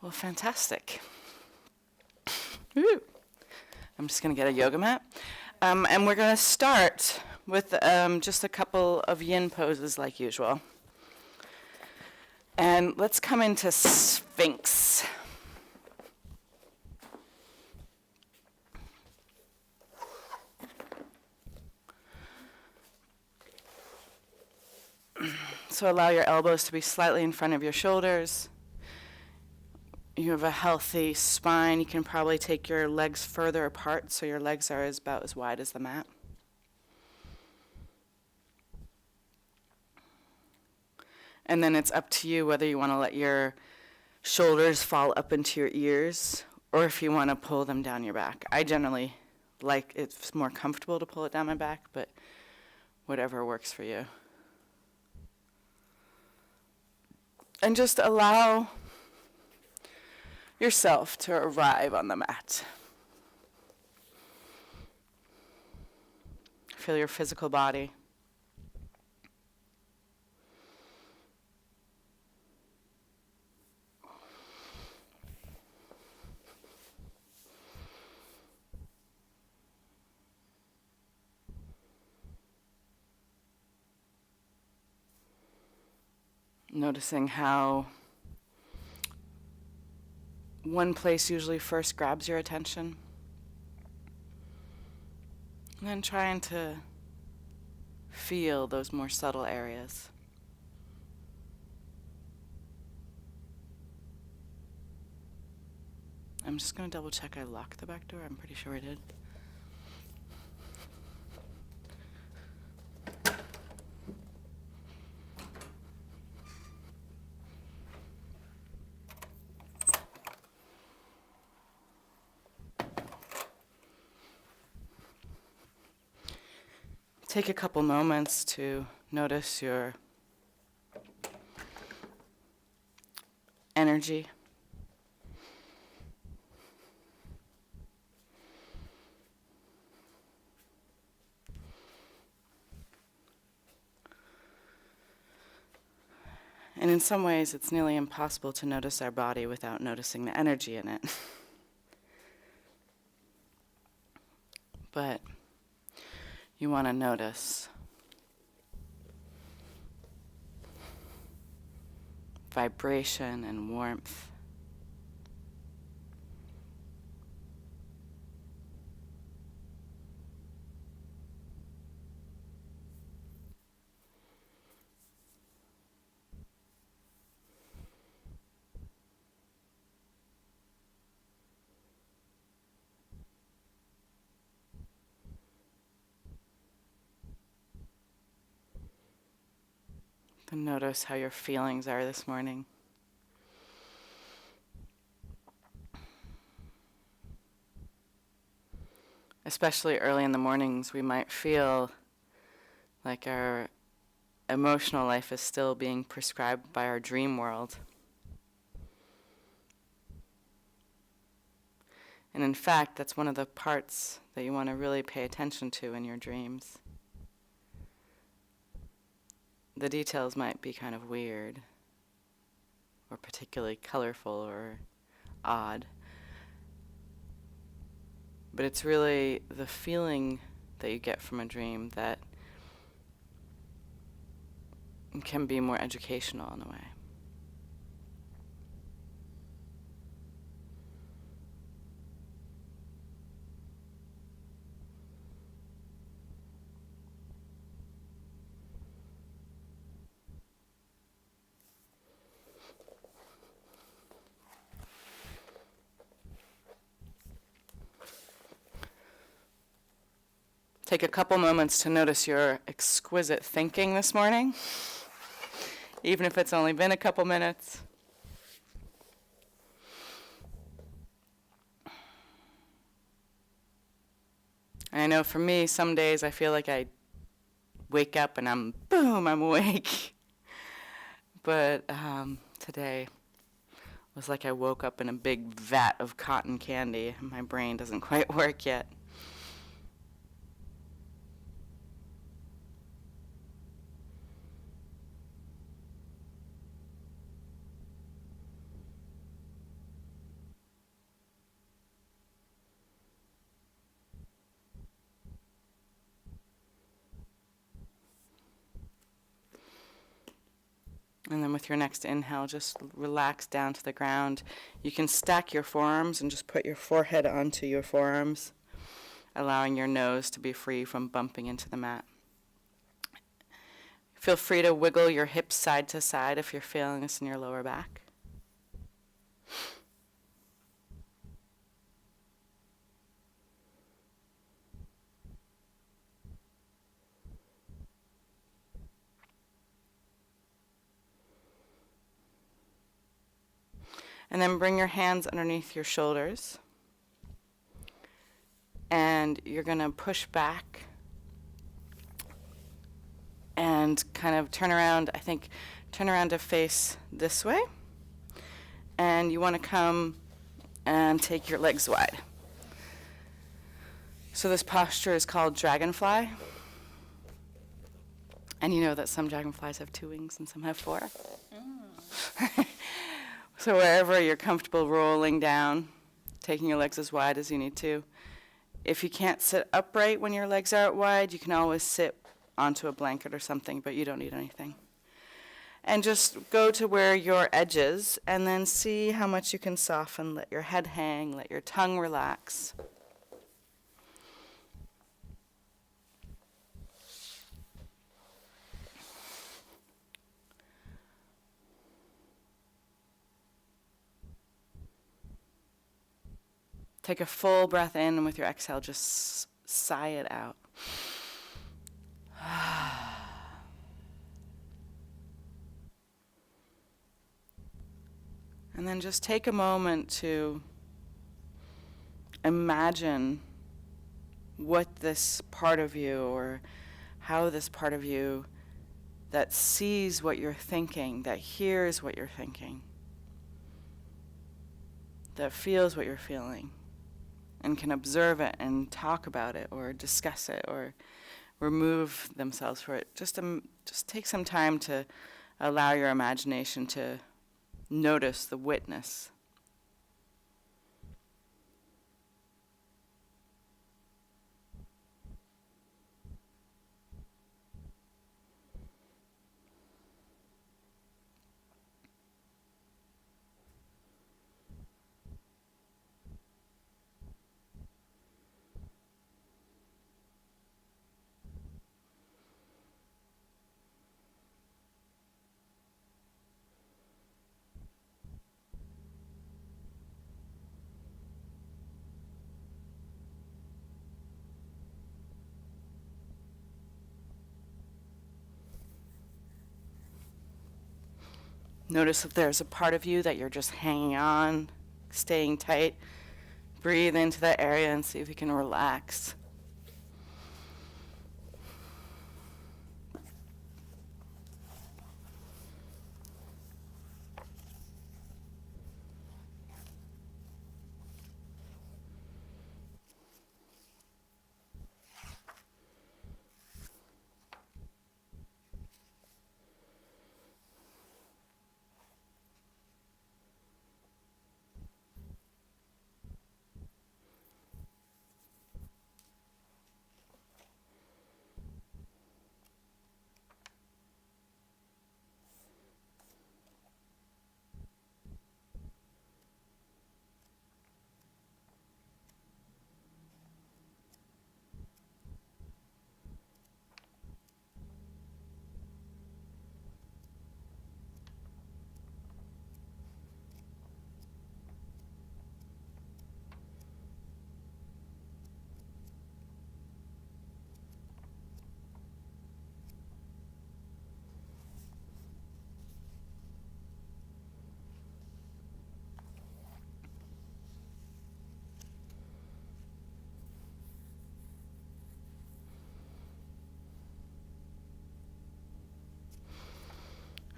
Well, fantastic. Woo. I'm just going to get a yoga mat. And we're going to start with just a couple of yin poses like usual. And let's come into Sphinx. So allow your elbows to be slightly in front of your shoulders. You have a healthy spine. You can probably take your legs further apart so your legs are about as wide as the mat. And then it's up to you whether you want to let your shoulders fall up into your ears or if you want to pull them down your back. I generally like it's more comfortable to pull it down my back, but whatever works for you. And just allow yourself to arrive on the mat. Feel your physical body. Noticing how one place usually first grabs your attention. And then trying to feel those more subtle areas. I'm just going to double check I locked the back door. I'm pretty sure I did. Take a couple moments to notice your energy. And in some ways, it's nearly impossible to notice our body without noticing the energy in it. But you want to notice vibration and warmth. Then notice how your feelings are this morning. Especially early in the mornings, we might feel like our emotional life is still being prescribed by our dream world. And in fact, that's one of the parts that you want to really pay attention to in your dreams. The details might be kind of weird, or particularly colorful or odd. But it's really the feeling that you get from a dream that can be more educational in a way. Take a couple moments to notice your exquisite thinking this morning, even if it's only been a couple minutes. And I know for me, some days I feel like I wake up and I'm awake. But today was like I woke up in a big vat of cotton candy and my brain doesn't quite work yet. And then with your next inhale, just relax down to the ground. You can stack your forearms and just put your forehead onto your forearms, allowing your nose to be free from bumping into the mat. Feel free to wiggle your hips side to side if you're feeling this in your lower back. And then bring your hands underneath your shoulders. And you're going to push back and kind of turn around, turn around to face this way. And you want to come and take your legs wide. So this posture is called dragonfly. And you know that some dragonflies have 2 wings and some have 4. So wherever you're comfortable rolling down, taking your legs as wide as you need to. If you can't sit upright when your legs are out wide, you can always sit onto a blanket or something, but you don't need anything. And just go to where your edge is, and then see how much you can soften. Let your head hang, let your tongue relax. Take a full breath in, and with your exhale, just sigh it out. And then just take a moment to imagine what this part of you, or how this part of you that sees what you're thinking, that hears what you're thinking, that feels what you're feeling, and can observe it and talk about it or discuss it or remove themselves for it. Just take some time to allow your imagination to notice the witness. Notice if there's a part of you that you're just hanging on, staying tight. Breathe into that area and see if you can relax.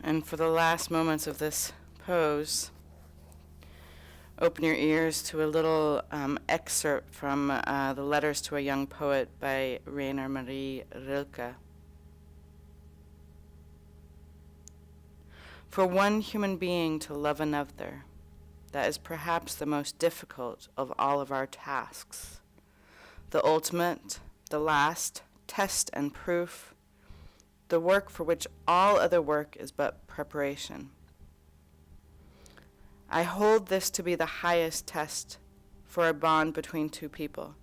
And for the last moments of this pose, open your ears to a little excerpt from The Letters to a Young Poet by Rainer Maria Rilke. For one human being to love another, that is perhaps the most difficult of all of our tasks. The ultimate, the last test and proof the work for which all other work is but preparation. I hold this to be the highest test for a bond between two people,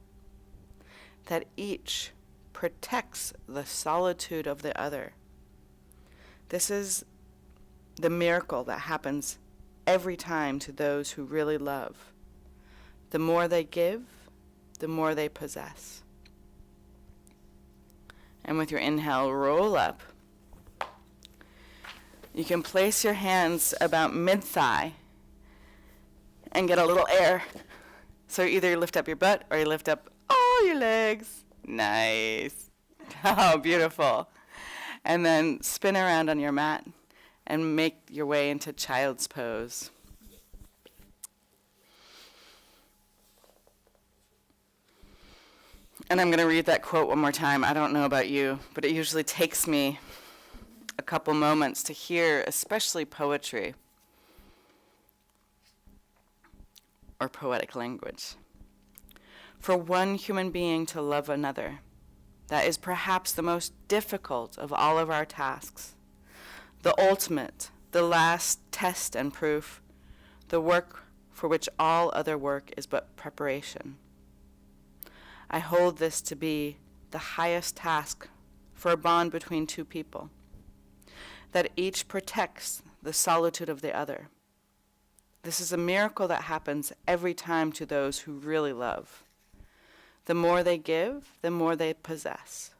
that each protects the solitude of the other. This is the miracle that happens every time to those who really love. The more they give, the more they possess. And with your inhale, roll up. You can place your hands about mid-thigh and get a little air. So either you lift up your butt or you lift up all your legs. Nice. Oh, beautiful. And then spin around on your mat and make your way into child's pose. And I'm going to read that quote one more time. I don't know about you, but it usually takes me a couple moments to hear, especially poetry or poetic language. For one human being to love another, that is perhaps the most difficult of all of our tasks, the ultimate, the last test and proof, the work for which all other work is but preparation. I hold this to be the highest task for a bond between two people, that each protects the solitude of the other. This is a miracle that happens every time to those who really love. The more they give, the more they possess.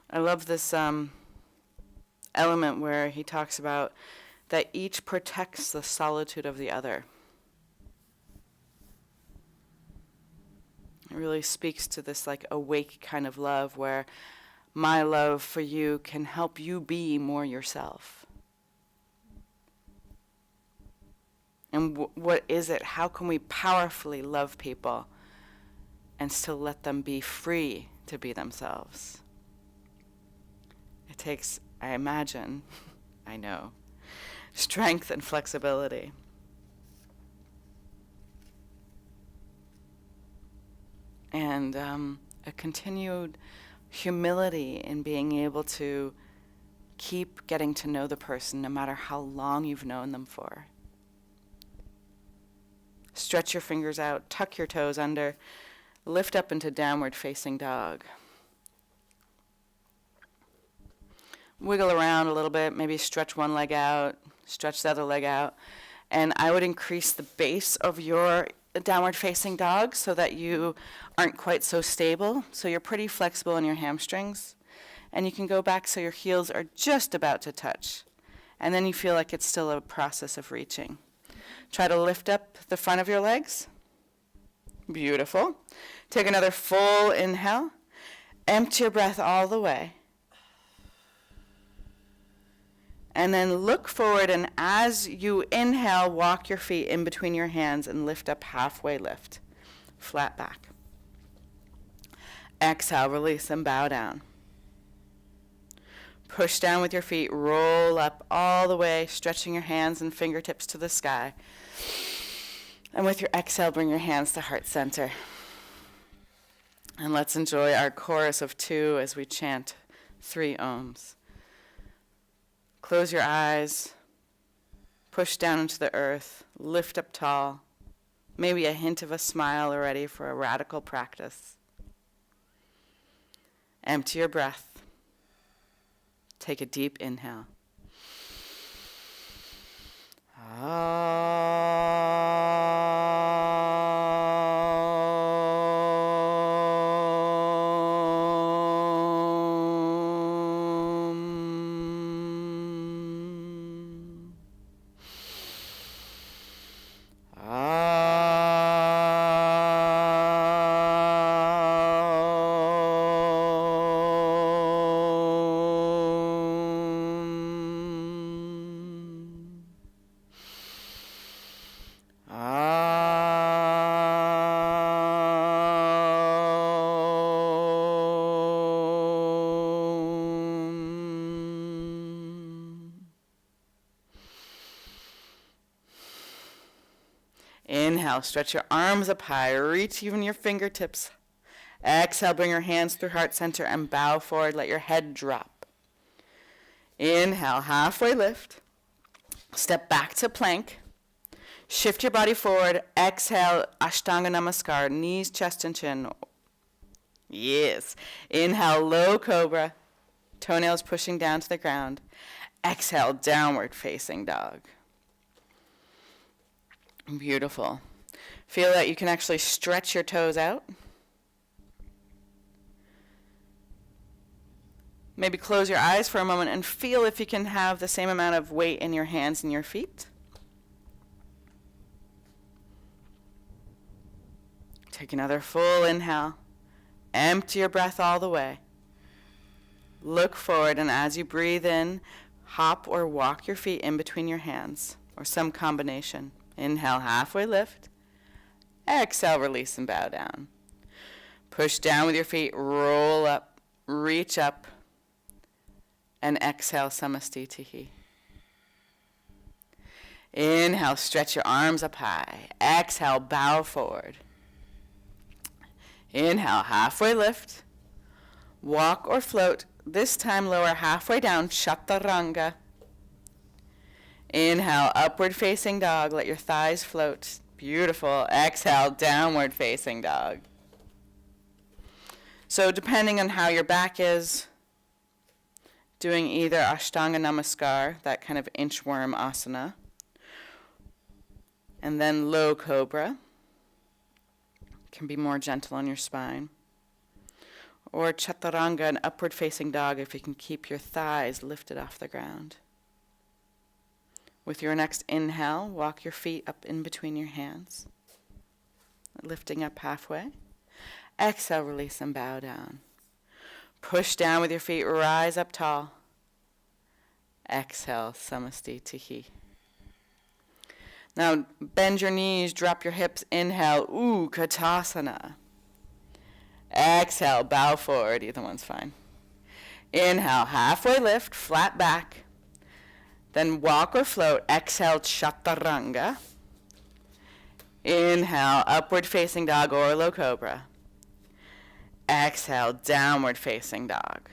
I love this element where he talks about that each protects the solitude of the other. It really speaks to this like awake kind of love where my love for you can help you be more yourself. And what is it? How can we powerfully love people and still let them be free to be themselves? It takes, I imagine, I know, strength and flexibility. And a continued humility in being able to keep getting to know the person no matter how long you've known them for. Stretch your fingers out, tuck your toes under, lift up into downward facing dog. Wiggle around a little bit, maybe stretch one leg out, stretch the other leg out. And I would increase the base of your downward facing dog so that you aren't quite so stable. So you're pretty flexible in your hamstrings. And you can go back so your heels are just about to touch. And then you feel like it's still a process of reaching. Try to lift up the front of your legs. Beautiful. Take another full inhale. Empty your breath all the way. And then look forward, and as you inhale, walk your feet in between your hands and lift up halfway lift. Flat back. Exhale, release and bow down. Push down with your feet, roll up all the way, stretching your hands and fingertips to the sky. And with your exhale, bring your hands to heart center. And let's enjoy our chorus of 2 as we chant 3 ohms. Close your eyes, push down into the earth, lift up tall, maybe a hint of a smile already for a radical practice. Empty your breath. Take a deep inhale. Inhale, stretch your arms up high, reach even your fingertips Exhale, bring your hands through heart center and bow forward. Let your head drop. Inhale, halfway lift. Step back to plank. Shift your body forward. Exhale, Ashtanga Namaskar, knees, chest, and chin. Yes. Inhale, low cobra. Toenails pushing down to the ground. Exhale, downward facing dog. Beautiful. Feel that you can actually stretch your toes out. Maybe close your eyes for a moment and feel if you can have the same amount of weight in your hands and your feet. Take another full inhale. Empty your breath all the way. Look forward, and as you breathe in, hop or walk your feet in between your hands, or some combination. Inhale, halfway lift. Exhale, release and bow down. Push down with your feet, roll up, reach up, and exhale, Samastitihi. Inhale, stretch your arms up high. Exhale, bow forward. Inhale, halfway lift. Walk or float. This time lower halfway down, Chaturanga. Inhale, upward facing dog. Let your thighs float. Beautiful. Exhale, downward facing dog. So depending on how your back is, doing either Ashtanga Namaskar, that kind of inchworm asana, and then low cobra, can be more gentle on your spine. Or Chaturanga, an upward facing dog, if you can keep your thighs lifted off the ground. With your next inhale, walk your feet up in between your hands, lifting up halfway. Exhale, release and bow down. Push down with your feet, rise up tall. Exhale, Samastitihi. Now bend your knees, drop your hips, inhale, Utkatasana. Exhale, bow forward, either one's fine. Inhale, halfway lift, flat back. Then walk or float, exhale, Chaturanga. Inhale, upward facing dog or low cobra. Exhale, downward facing dog.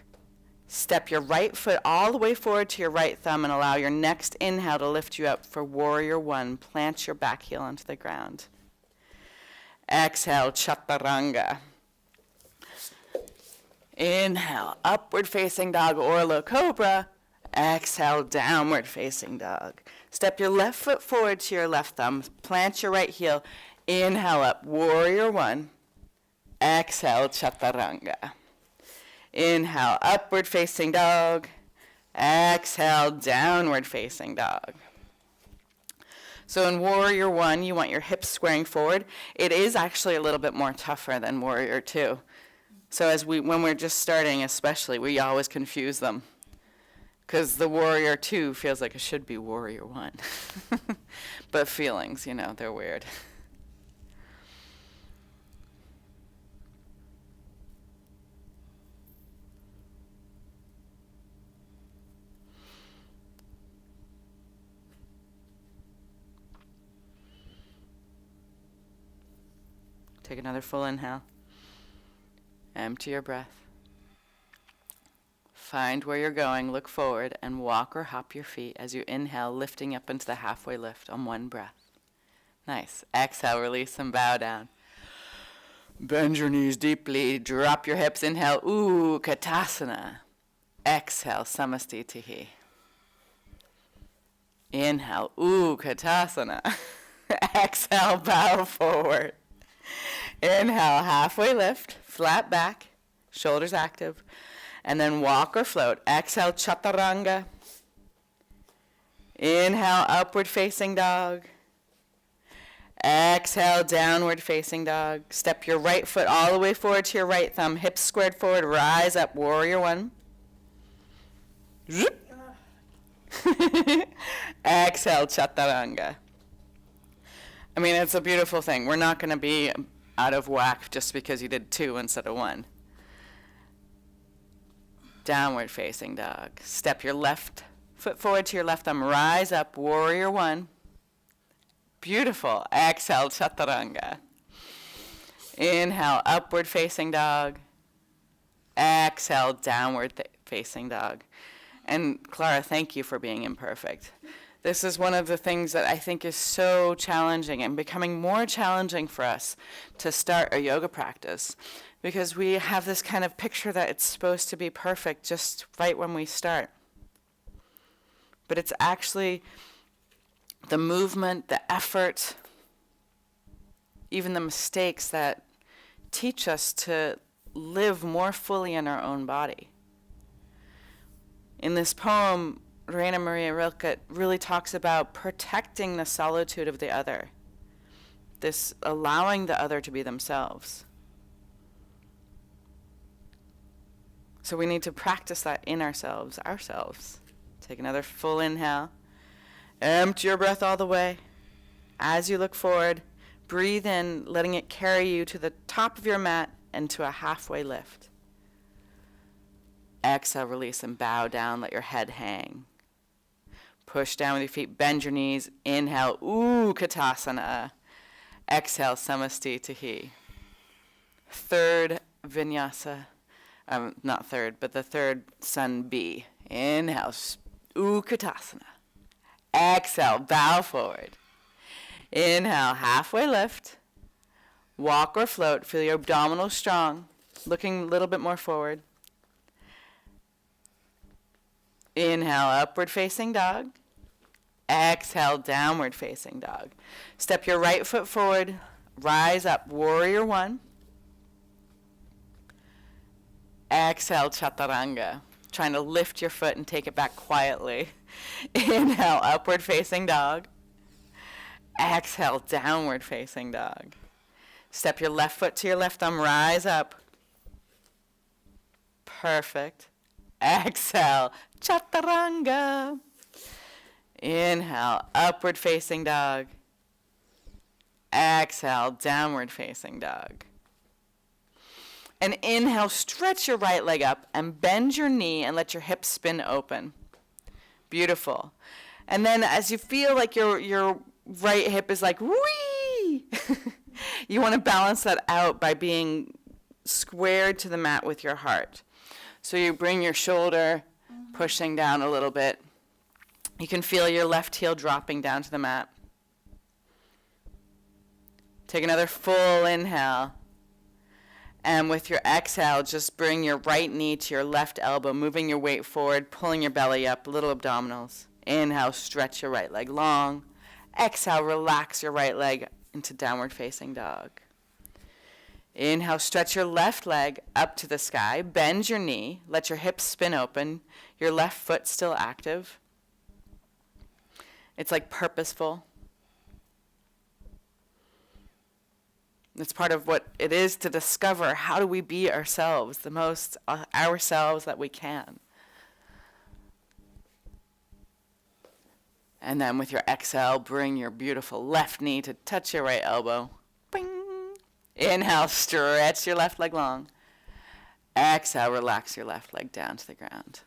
Step your right foot all the way forward to your right thumb and allow your next inhale to lift you up for Warrior One. Plant your back heel onto the ground. Exhale, Chaturanga. Inhale, upward facing dog or low cobra. Exhale, downward facing dog. Step your left foot forward to your left thumb. Plant your right heel. Inhale up, Warrior One. Exhale, Chaturanga. Inhale, upward facing dog. Exhale, downward facing dog. So in Warrior One, you want your hips squaring forward. It is actually a little bit more tougher than Warrior Two. So when we're just starting especially, we always confuse them. Because the Warrior Two feels like it should be Warrior One. But feelings, they're weird. Take another full inhale. Empty your breath. Find where you're going, look forward, and walk or hop your feet as you inhale, lifting up into the halfway lift on one breath. Nice. Exhale, release and bow down. Bend your knees deeply, drop your hips, inhale, Utkatasana. Exhale, Samastitihi. Inhale, Utkatasana. Exhale, bow forward. Inhale, halfway lift, flat back, shoulders active, and then walk or float. Exhale, Chaturanga. Inhale, upward facing dog. Exhale, downward facing dog. Step your right foot all the way forward to your right thumb, hips squared forward, rise up, Warrior One. Exhale, Chaturanga. I mean, it's a beautiful thing. We're not going to be out of whack just because you did two instead of one. Downward facing dog. Step your left foot forward to your left thumb. Rise up, Warrior One. Beautiful. Exhale, Chaturanga. Inhale, upward facing dog. Exhale, downward facing dog. And Clara, thank you for being imperfect. This is one of the things that I think is so challenging and becoming more challenging for us to start a yoga practice, because we have this kind of picture that it's supposed to be perfect just right when we start. But it's actually the movement, the effort, even the mistakes that teach us to live more fully in our own body. In this poem, Raina Maria Rilke really talks about protecting the solitude of the other, this allowing the other to be themselves. So we need to practice that in ourselves. Take another full inhale. Empty your breath all the way. As you look forward, breathe in, letting it carry you to the top of your mat and to a halfway lift. Exhale, release, and bow down. Let your head hang. Push down with your feet. Bend your knees. Inhale, Utkatasana. Exhale, Samastitihi. Third vinyasa. Not third, but the third sun B. Inhale, Utkatasana. Exhale, bow forward. Inhale, halfway lift. Walk or float. Feel your abdominals strong. Looking a little bit more forward. Inhale, upward facing dog. Exhale, downward facing dog. Step your right foot forward. Rise up, warrior one. Exhale, chaturanga. Trying to lift your foot and take it back quietly. Inhale, upward facing dog. Exhale, downward facing dog. Step your left foot to your left thumb, rise up. Perfect. Exhale, chaturanga. Inhale, upward facing dog. Exhale, downward facing dog. And inhale, stretch your right leg up and bend your knee and let your hips spin open. Beautiful. And then as you feel like your right hip is like, whee! You want to balance that out by being squared to the mat with your heart. So you bring your shoulder pushing down a little bit. You can feel your left heel dropping down to the mat. Take another full inhale. And with your exhale, just bring your right knee to your left elbow, moving your weight forward, pulling your belly up, little abdominals. Inhale, stretch your right leg long. Exhale, relax your right leg into downward facing dog. Inhale, stretch your left leg up to the sky. Bend your knee. Let your hips spin open. Your left foot still active. It's like purposeful. It's part of what it is to discover how do we be ourselves, the most ourselves that we can. And then with your exhale, bring your beautiful left knee to touch your right elbow. Bing. Inhale, stretch your left leg long. Exhale, relax your left leg down to the ground.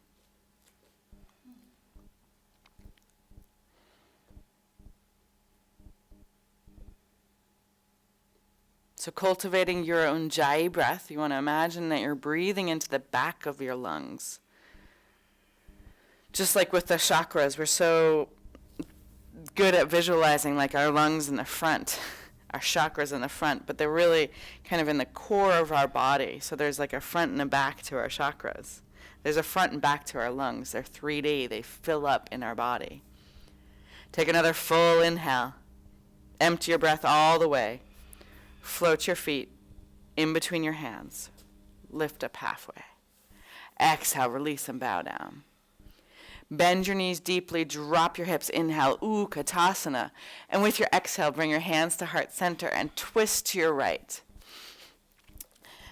So cultivating your Ujjayi breath, you want to imagine that you're breathing into the back of your lungs. Just like with the chakras, we're so good at visualizing like our lungs in the front, our chakras in the front, but they're really kind of in the core of our body. So there's like a front and a back to our chakras. There's a front and back to our lungs. They're 3D. They fill up in our body. Take another full inhale. Empty your breath all the way. Float your feet in between your hands. Lift up halfway. Exhale, release and bow down. Bend your knees deeply, drop your hips. Inhale, Utkatasana. And with your exhale, bring your hands to heart center and twist to your right.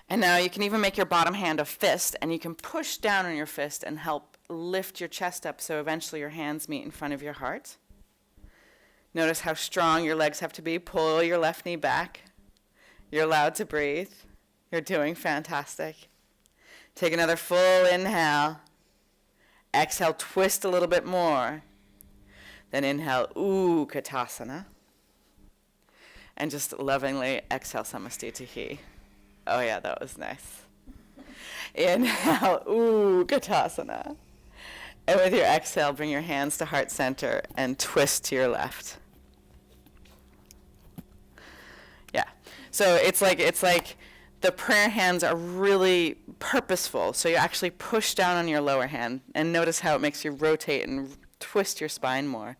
And now you can even make your bottom hand a fist, and you can push down on your fist and help lift your chest up so eventually your hands meet in front of your heart. Notice how strong your legs have to be. Pull your left knee back. You're allowed to breathe. You're doing fantastic. Take another full inhale. Exhale, twist a little bit more. Then inhale, Utkatasana. And just lovingly exhale, Samastitihi. Oh yeah, that was nice. Inhale, Utkatasana. And with your exhale, bring your hands to heart center and twist to your left. Yeah. So it's like the prayer hands are really purposeful. So you actually push down on your lower hand and notice how it makes you rotate and twist your spine more.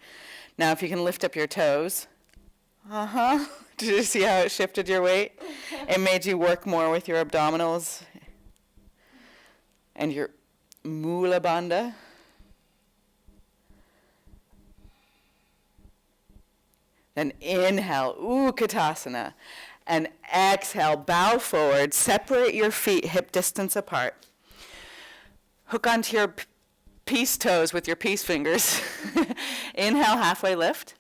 Now if you can lift up your toes. Did you see how it shifted your weight? It made you work more with your abdominals and your Mula Bandha. Then inhale, Utkatasana. And exhale, bow forward, separate your feet hip distance apart. Hook onto your peace toes with your peace fingers. Inhale, halfway lift.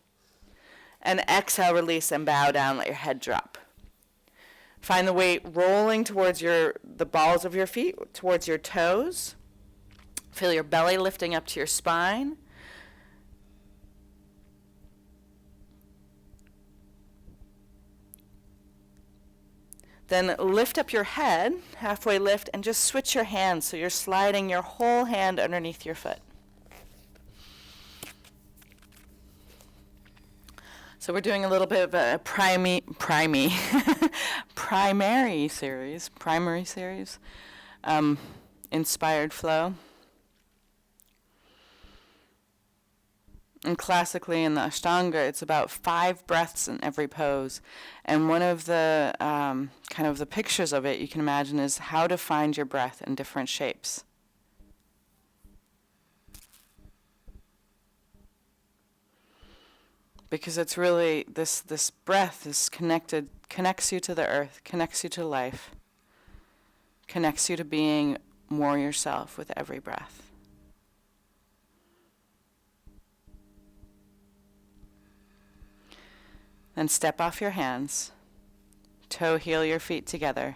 And exhale, release and bow down, let your head drop. Find the weight rolling towards the balls of your feet, towards your toes. Feel your belly lifting up to your spine. Then lift up your head, halfway lift, and just switch your hands so you're sliding your whole hand underneath your foot. So we're doing a little bit of a primary series, inspired flow. And classically in the Ashtanga, it's about 5 breaths in every pose. And one of the kind of the pictures of it you can imagine is how to find your breath in different shapes. Because it's really, this breath is connects you to the earth, connects you to life, connects you to being more yourself with every breath. Then step off your hands, toe heel your feet together.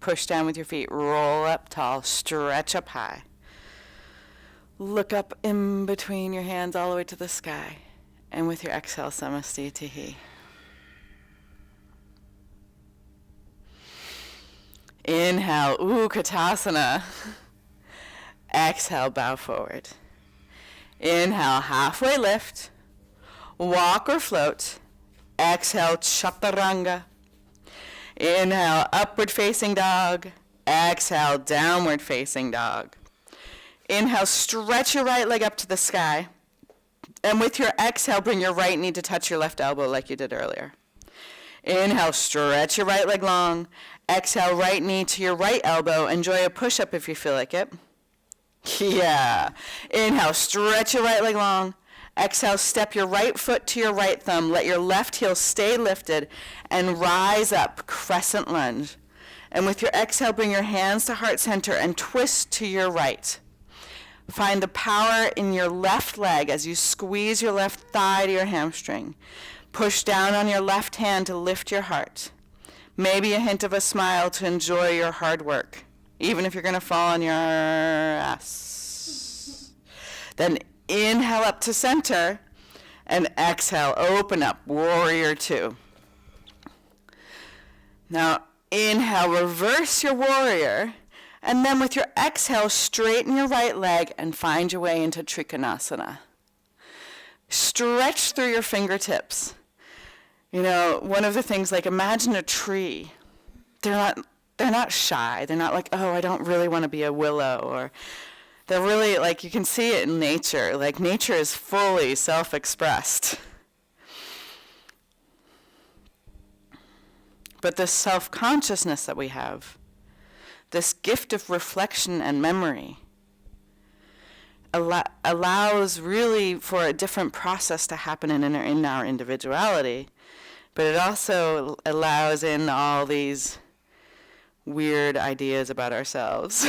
Push down with your feet, roll up tall, stretch up high. Look up in between your hands all the way to the sky. And with your exhale, Samastitihi. Inhale, Utkatasana. Exhale, bow forward. Inhale, halfway lift. Walk or float. Exhale, Chaturanga. Inhale, upward facing dog. Exhale, downward facing dog. Inhale, stretch your right leg up to the sky. And with your exhale, bring your right knee to touch your left elbow like you did earlier. Inhale, stretch your right leg long. Exhale, right knee to your right elbow. Enjoy a push-up if you feel like it. Yeah. Inhale, stretch your right leg long. Exhale, step your right foot to your right thumb. Let your left heel stay lifted and rise up, crescent lunge. And with your exhale, bring your hands to heart center and twist to your right. Find the power in your left leg as you squeeze your left thigh to your hamstring. Push down on your left hand to lift your heart. Maybe a hint of a smile to enjoy your hard work, even if you're going to fall on your ass. Then inhale up to center and exhale, open up, warrior 2. Now inhale, reverse your warrior. And then with your exhale, straighten your right leg and find your way into Trikonasana. Stretch through your fingertips. You know, one of the things, like imagine a tree. They're not shy. They're not like, oh, I don't really want to be a willow. Or they're really, like, you can see it in nature. Like, nature is fully self-expressed. But this self-consciousness that we have, this gift of reflection and memory, allows really for a different process to happen in our individuality, but it also allows in all these weird ideas about ourselves.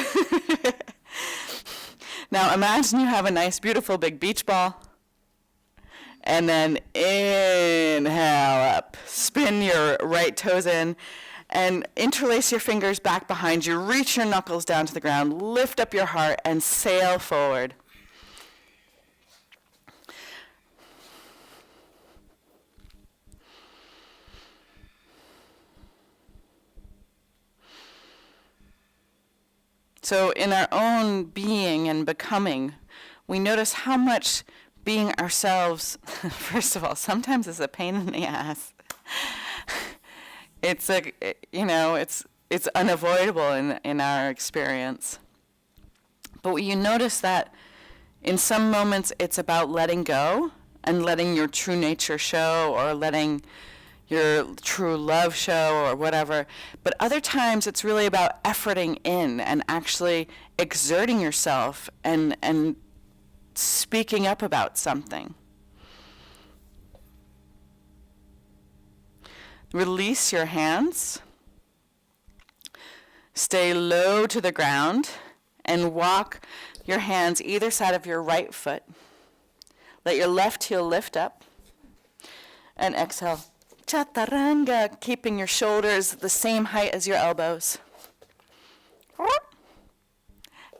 Now imagine you have a nice, beautiful big beach ball, and then inhale up, spin your right toes in, and interlace your fingers back behind you. Reach your knuckles down to the ground. Lift up your heart and sail forward. So in our own being and becoming, we notice how much being ourselves, first of all, sometimes is a pain in the ass. It's it's unavoidable in our experience. But you notice that in some moments it's about letting go and letting your true nature show, or letting your true love show, or whatever. But other times it's really about efforting in and actually exerting yourself and speaking up about something. Release your hands. Stay low to the ground and walk your hands either side of your right foot. Let your left heel lift up and exhale. Chaturanga, keeping your shoulders the same height as your elbows.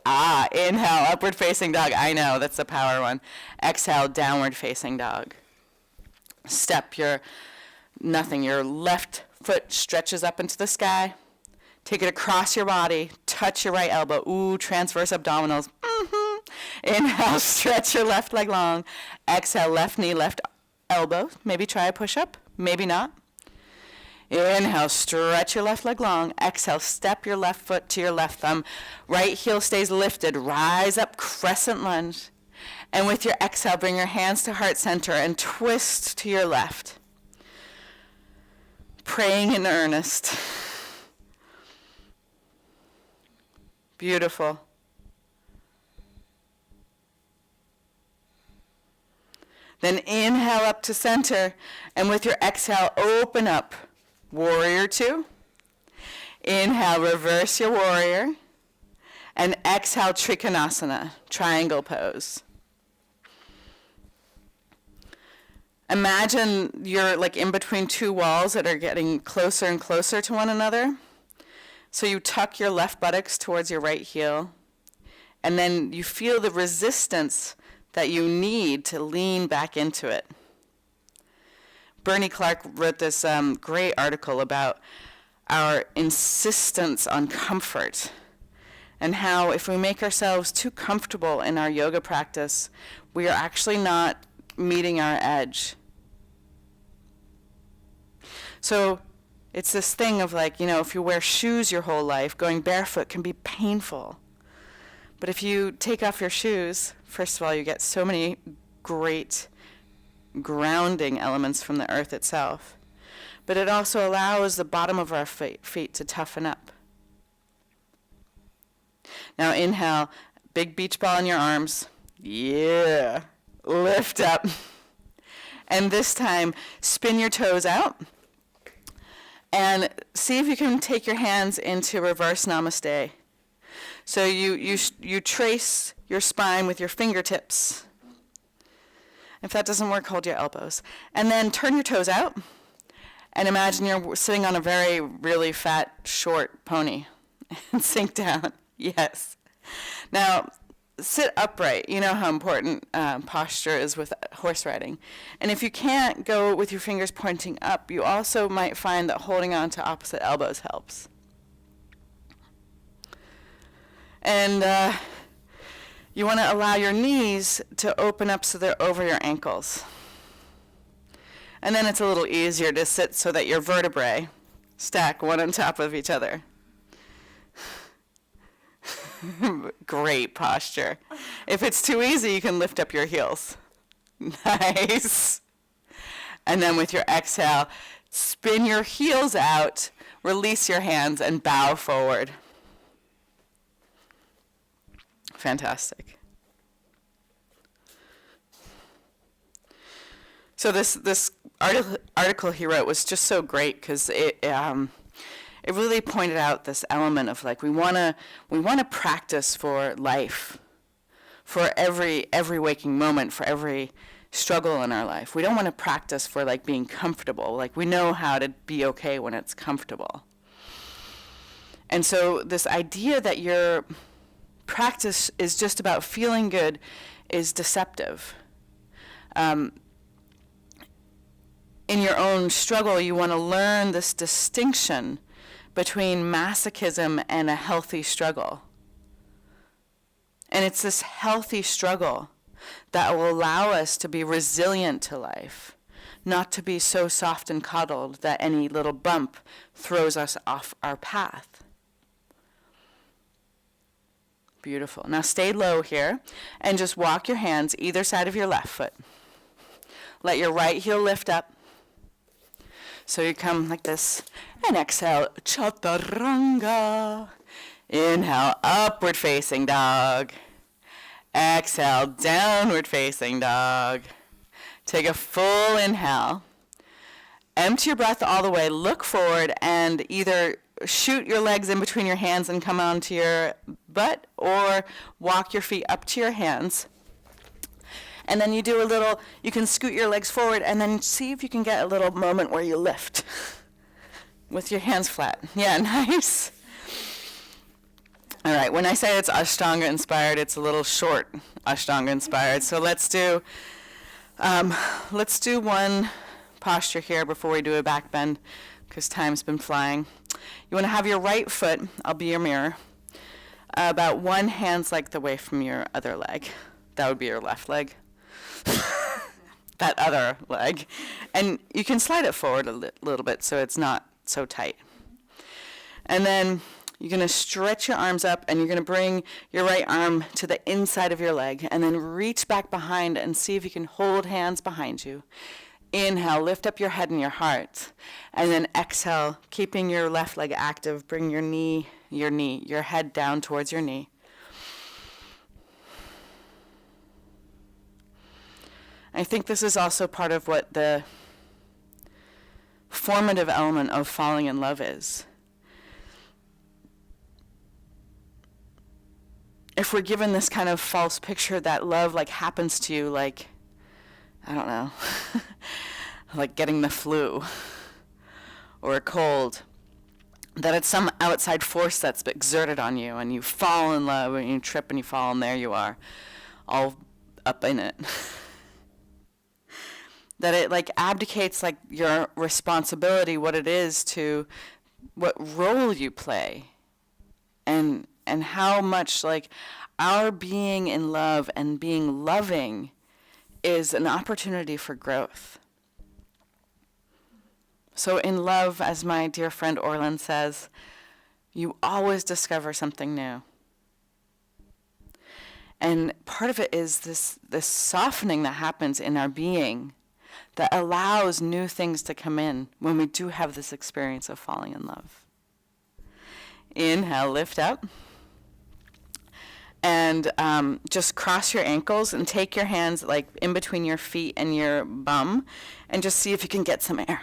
Inhale, upward facing dog. I know, that's the power one. Exhale, downward facing dog. Step your left foot stretches up into the sky. Take it across your body. Touch your right elbow. Ooh, transverse abdominals. Inhale, stretch your left leg long. Exhale, left knee, left elbow. Maybe try a push-up. Maybe not. Inhale, stretch your left leg long. Exhale, step your left foot to your left thumb. Right heel stays lifted. Rise up, crescent lunge. And with your exhale, bring your hands to heart center and twist to your left. Praying in earnest. Beautiful. Then inhale up to center, and with your exhale, open up. Warrior two. Inhale, reverse your warrior. And exhale, Trikonasana, triangle pose. Imagine you're like in between two walls that are getting closer and closer to one another. So you tuck your left buttocks towards your right heel, and then you feel the resistance that you need to lean back into it. Bernie Clark wrote this great article about our insistence on comfort, and how if we make ourselves too comfortable in our yoga practice, we are actually not meeting our edge. So it's this thing of like, if you wear shoes your whole life, going barefoot can be painful. But if you take off your shoes, first of all, you get so many great grounding elements from the earth itself. But it also allows the bottom of our feet to toughen up. Now inhale, big beach ball in your arms. Yeah. Lift up. And this time, spin your toes out. And see if you can take your hands into reverse namaste. So you trace your spine with your fingertips. If that doesn't work, hold your elbows. And then turn your toes out. And imagine you're sitting on a really fat, short pony. And sink down. Yes. Now, sit upright. You know how important posture is with horse riding. And if you can't go with your fingers pointing up, you also might find that holding on to opposite elbows helps. And you want to allow your knees to open up so they're over your ankles. And then it's a little easier to sit so that your vertebrae stack one on top of each other. Great posture. If it's too easy, you can lift up your heels. Nice. And then with your exhale, spin your heels out, release your hands, and bow forward. Fantastic. So this article he wrote was just so great because it really pointed out this element of like we want to practice for life, for every waking moment, for every struggle in our life. We don't want to practice for like being comfortable. Like we know how to be okay when it's comfortable. And so this idea that your practice is just about feeling good is deceptive. In your own struggle, you want to learn this distinction between masochism and a healthy struggle. And it's this healthy struggle that will allow us to be resilient to life, not to be so soft and coddled that any little bump throws us off our path. Beautiful. Now stay low here and just walk your hands either side of your left foot. Let your right heel lift up. So you come like this and exhale, chaturanga. Inhale, upward facing dog. Exhale, downward facing dog. Take a full inhale. Empty your breath all the way. Look forward and either shoot your legs in between your hands and come onto your butt, or walk your feet up to your hands. And then you do you can scoot your legs forward and then see if you can get a little moment where you lift with your hands flat. Yeah, nice. All right, when I say it's Ashtanga inspired, it's a little short Ashtanga inspired. So let's do one posture here before we do a back bend, because time's been flying. You want to have your right foot, I'll be your mirror, about one hand's length away from your other leg. That would be your left leg. That other leg. And you can slide it forward a little bit so it's not so tight. And then you're going to stretch your arms up, and you're going to bring your right arm to the inside of your leg, and then reach back behind and see if you can hold hands behind you. Inhale, lift up your head and your heart. And then exhale, keeping your left leg active, bring your head down towards your knee. I think this is also part of what the formative element of falling in love is. If we're given this kind of false picture that love happens to you I don't know, like getting the flu or a cold, that it's some outside force that's exerted on you and you fall in love and you trip and you fall and there you are, all up in it. That it abdicates your responsibility, what it is to, what role you play, and how much our being in love and being loving is an opportunity for growth. So in love, as my dear friend Orland says, you always discover something new. And part of it is this softening that happens in our being that allows new things to come in when we do have this experience of falling in love. Inhale, lift up. And just cross your ankles and take your hands in between your feet and your bum and just see if you can get some air.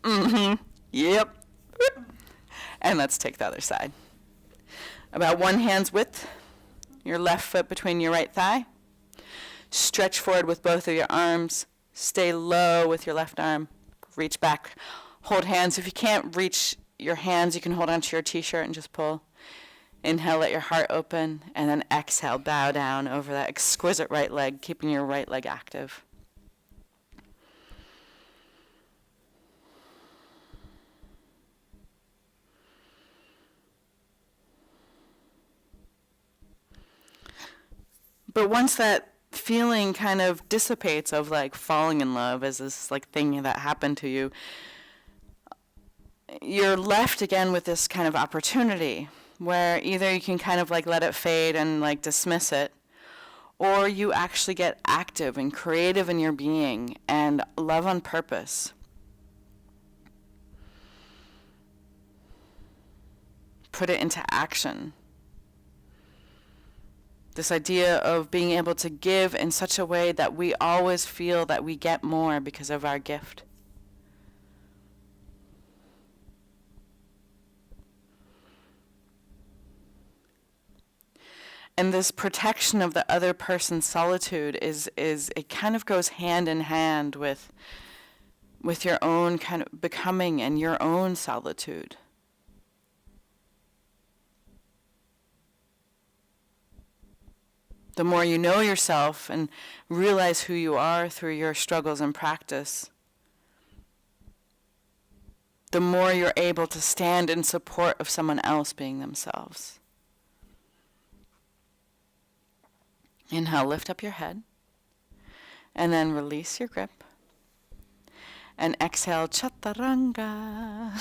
Mm-hmm. Yep. And let's take the other side. About one hand's width, your left foot between your right thigh. Stretch forward with both of your arms. Stay low with your left arm. Reach back. Hold hands. If you can't reach your hands, you can hold onto your t-shirt and just pull. Inhale, let your heart open, and then exhale, bow down over that exquisite right leg, keeping your right leg active. But once that feeling kind of dissipates of falling in love as this thing that happened to you, you're left again with this kind of opportunity where either you can kind of let it fade and dismiss it, or you actually get active and creative in your being and love on purpose. Put it into action. This idea of being able to give in such a way that we always feel that we get more because of our gift. And this protection of the other person's solitude is it kind of goes hand in hand with your own kind of becoming and your own solitude. The more you know yourself and realize who you are through your struggles and practice, the more you're able to stand in support of someone else being themselves. Inhale, lift up your head. And then release your grip. And exhale, chaturanga.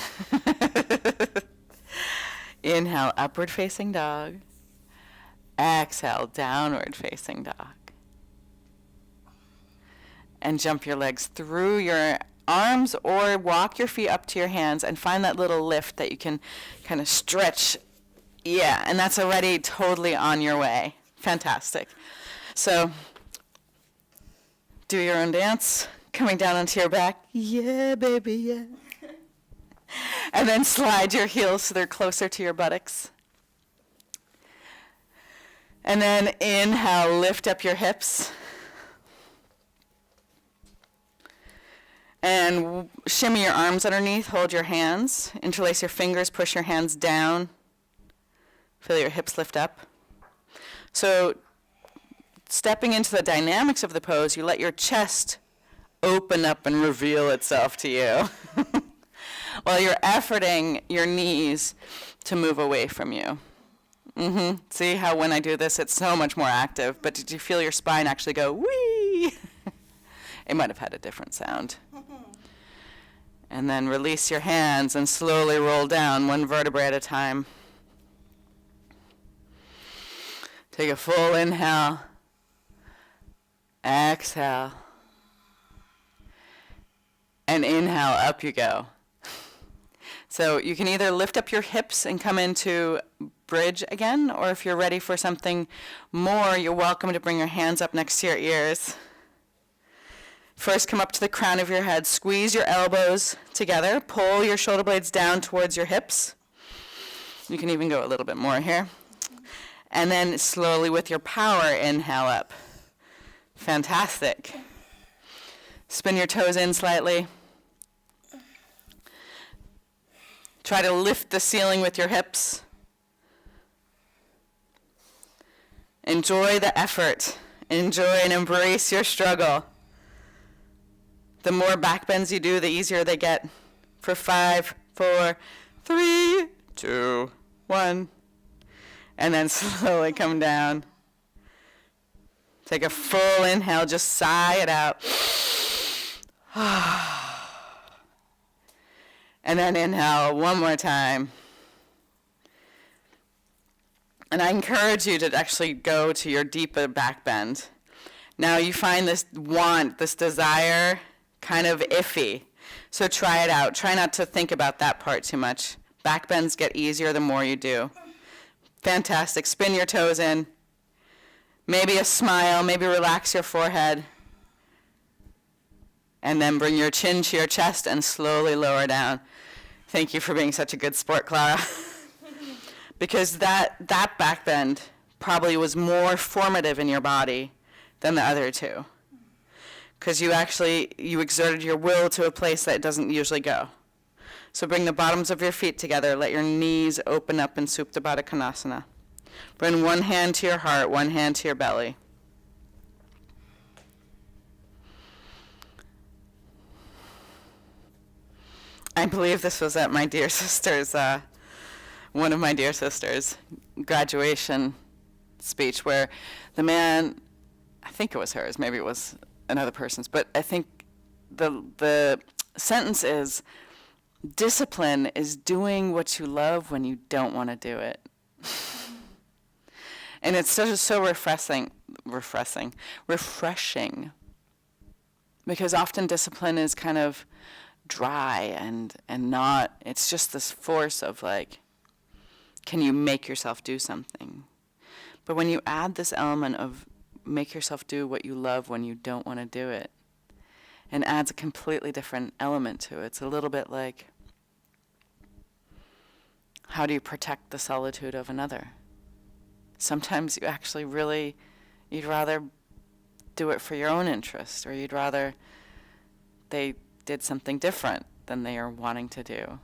Inhale, upward facing dog. Exhale, downward facing dog. And jump your legs through your arms or walk your feet up to your hands and find that little lift that you can kind of stretch. Yeah, and that's already totally on your way. Fantastic. So do your own dance, coming down onto your back. Yeah, baby, yeah. And then slide your heels so they're closer to your buttocks. And then inhale, lift up your hips. And shimmy your arms underneath, hold your hands, interlace your fingers, push your hands down. Feel your hips lift up. So stepping into the dynamics of the pose, you let your chest open up and reveal itself to you while you're efforting your knees to move away from you. See how when I do this, it's so much more active, but did you feel your spine actually go, wee? It might have had a different sound. And then release your hands and slowly roll down one vertebrae at a time. Take a full inhale. Exhale. And inhale, up you go. So you can either lift up your hips and come into bridge again, or if you're ready for something more, you're welcome to bring your hands up next to your ears. First, come up to the crown of your head. Squeeze your elbows together. Pull your shoulder blades down towards your hips. You can even go a little bit more here. And then slowly with your power, inhale up. Fantastic. Spin your toes in slightly. Try to lift the ceiling with your hips. Enjoy the effort. Enjoy and embrace your struggle. The more back bends you do, the easier they get. For 5, 4, 3, 2, 1. And then slowly come down. Take a full inhale, just sigh it out. And then inhale one more time. And I encourage you to actually go to your deeper back bend. Now you find this want, this desire, kind of iffy. So try it out. Try not to think about that part too much. Back bends get easier the more you do. Fantastic. Spin your toes in. Maybe a smile. Maybe relax your forehead. And then bring your chin to your chest and slowly lower down. Thank you for being such a good sport, Clara. Because that back bend probably was more formative in your body than the other two. Because you exerted your will to a place that it doesn't usually go. So bring the bottoms of your feet together. Let your knees open up in Supta Baddha Konasana. Bring one hand to your heart, one hand to your belly. I believe this was at my dear sister's, one of my dear sister's graduation speech, where the man, I think it was hers, maybe it was another person's, but I think the sentence is, discipline is doing what you love when you don't want to do it. And it's so refreshing, because often discipline is kind of dry and not, it's just this force of like, can you make yourself do something? But when you add this element of make yourself do what you love when you don't want to do it, and adds a completely different element to it. It's a little bit like, how do you protect the solitude of another? Sometimes you actually really, you'd rather do it for your own interest, or you'd rather they did something different than they are wanting to do.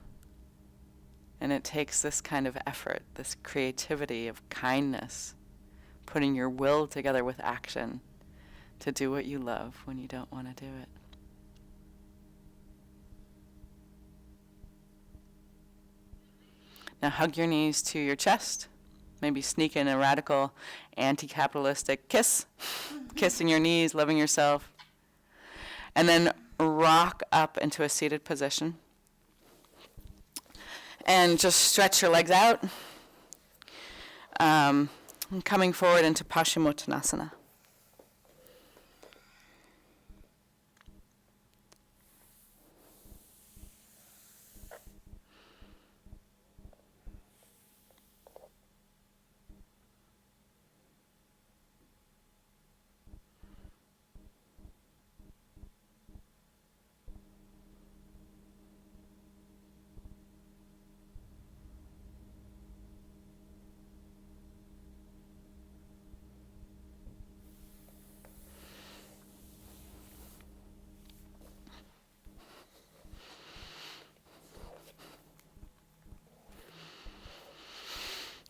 And it takes this kind of effort, this creativity of kindness, putting your will together with action to do what you love when you don't want to do it. Now hug your knees to your chest. Maybe sneak in a radical anti-capitalistic kiss, kissing your knees, loving yourself. And then rock up into a seated position. And just stretch your legs out. Coming forward into Paschimottanasana.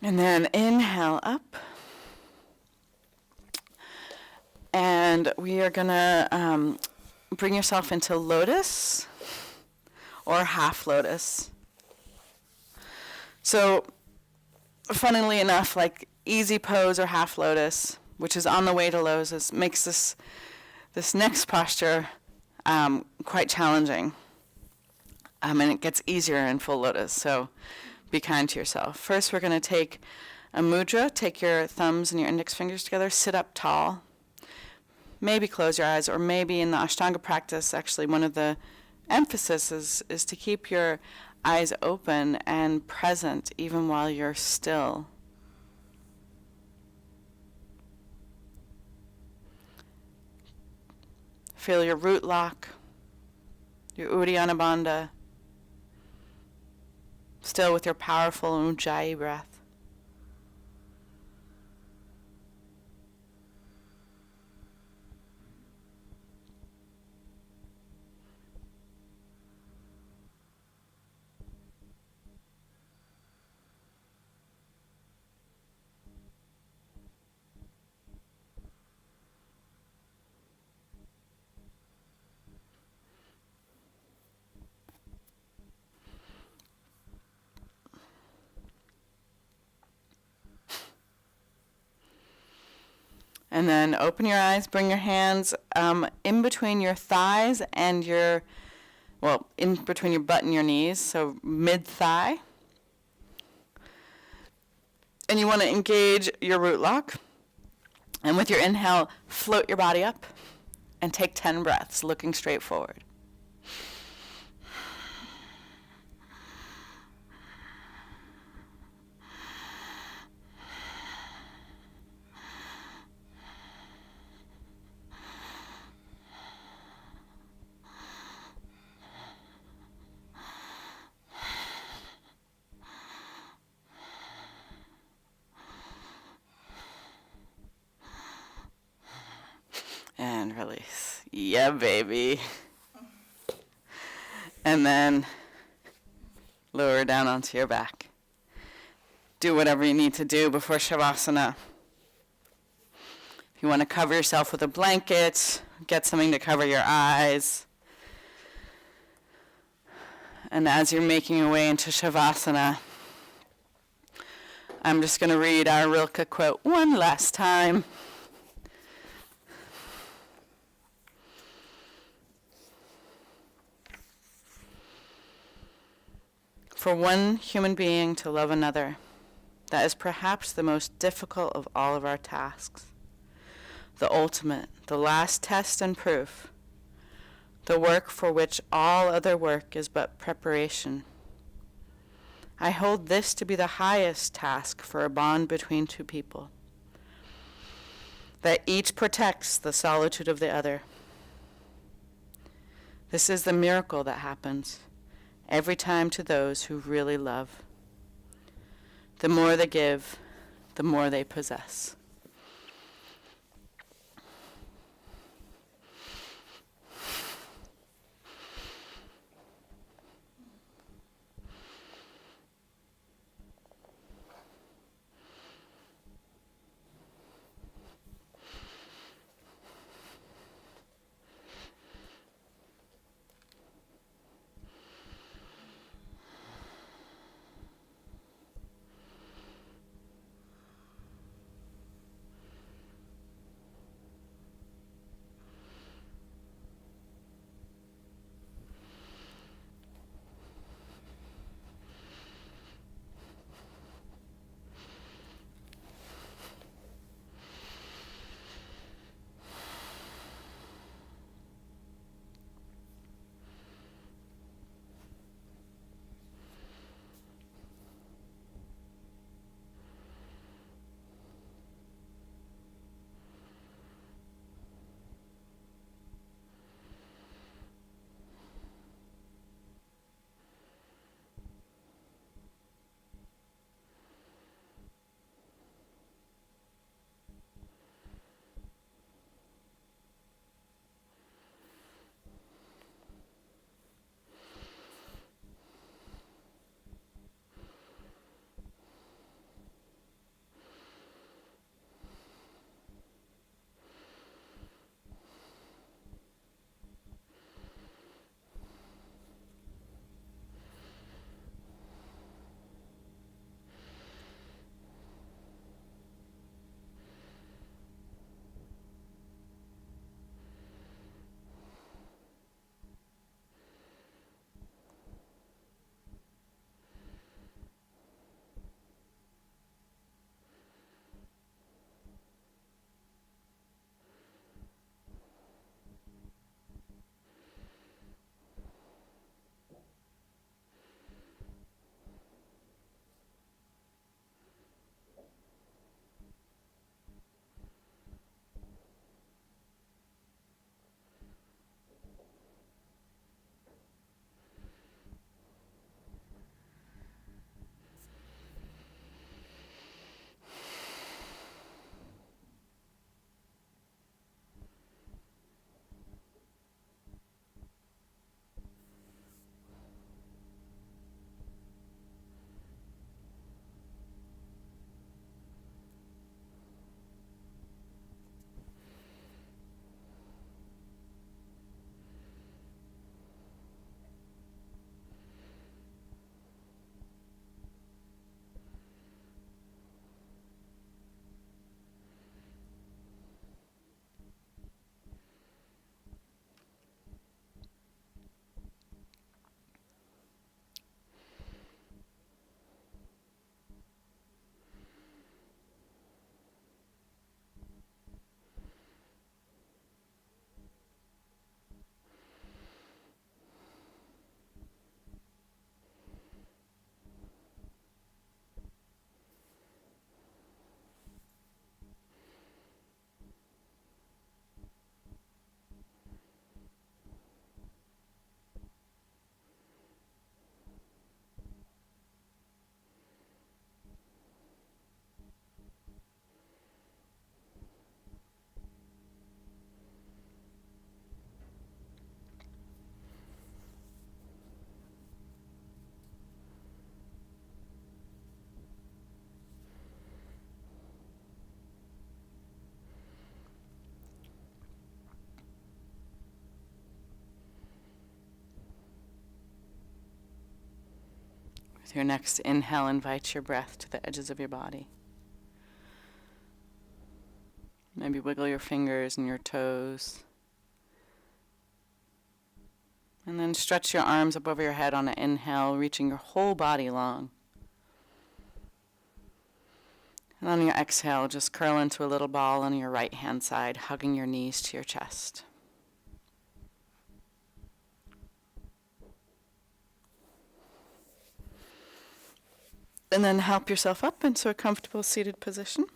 And then inhale up. And we are going to bring yourself into lotus or half lotus. So, funnily enough, like easy pose or half lotus, which is on the way to lotus, makes this next posture quite challenging. And it gets easier in full lotus. So, be kind to yourself. First, we're going to take a mudra. Take your thumbs and your index fingers together. Sit up tall. Maybe close your eyes, or maybe in the Ashtanga practice, actually, one of the emphasis is to keep your eyes open and present even while you're still. Feel your root lock, your Uddiyana Bandha, still with your powerful Ujjayi breath. And then open your eyes, bring your hands in between your thighs and in between your butt and your knees, so mid-thigh. And you want to engage your root lock. And with your inhale, float your body up and take 10 breaths, looking straight forward. And release. Yeah, baby. And then lower down onto your back. Do whatever you need to do before Shavasana. If you want to cover yourself with a blanket, get something to cover your eyes. And as you're making your way into Shavasana, I'm just going to read our Rilke quote one last time. For one human being to love another, that is perhaps the most difficult of all of our tasks. The ultimate, the last test and proof. The work for which all other work is but preparation. I hold this to be the highest task for a bond between two people. That each protects the solitude of the other. This is the miracle that happens every time to those who really love. The more they give, the more they possess. With your next inhale, invite your breath to the edges of your body. Maybe wiggle your fingers and your toes. And then stretch your arms up over your head on an inhale, reaching your whole body long. And on your exhale, just curl into a little ball on your right hand side, hugging your knees to your chest. And then help yourself up into a comfortable seated position.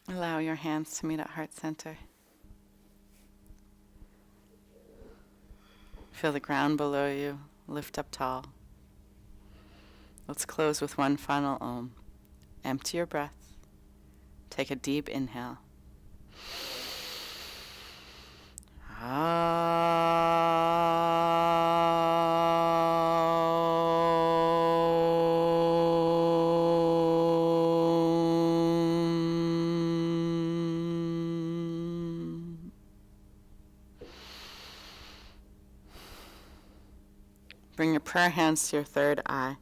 Allow your hands to meet at heart center. Feel the ground below you. Lift up tall. Let's close with one final Om. Empty your breath. Take a deep inhale. Bring your prayer hands to your third eye.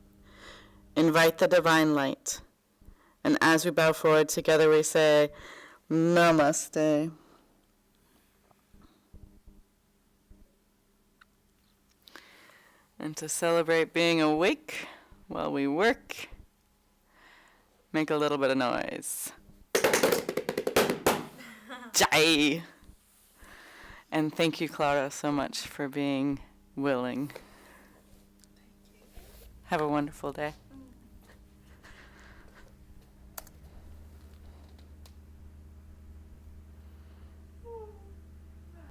Invite the divine light. And as we bow forward together, we say, Namaste. And to celebrate being awake while we work, make a little bit of noise. Jai! And thank you, Clara, so much for being willing. Have a wonderful day.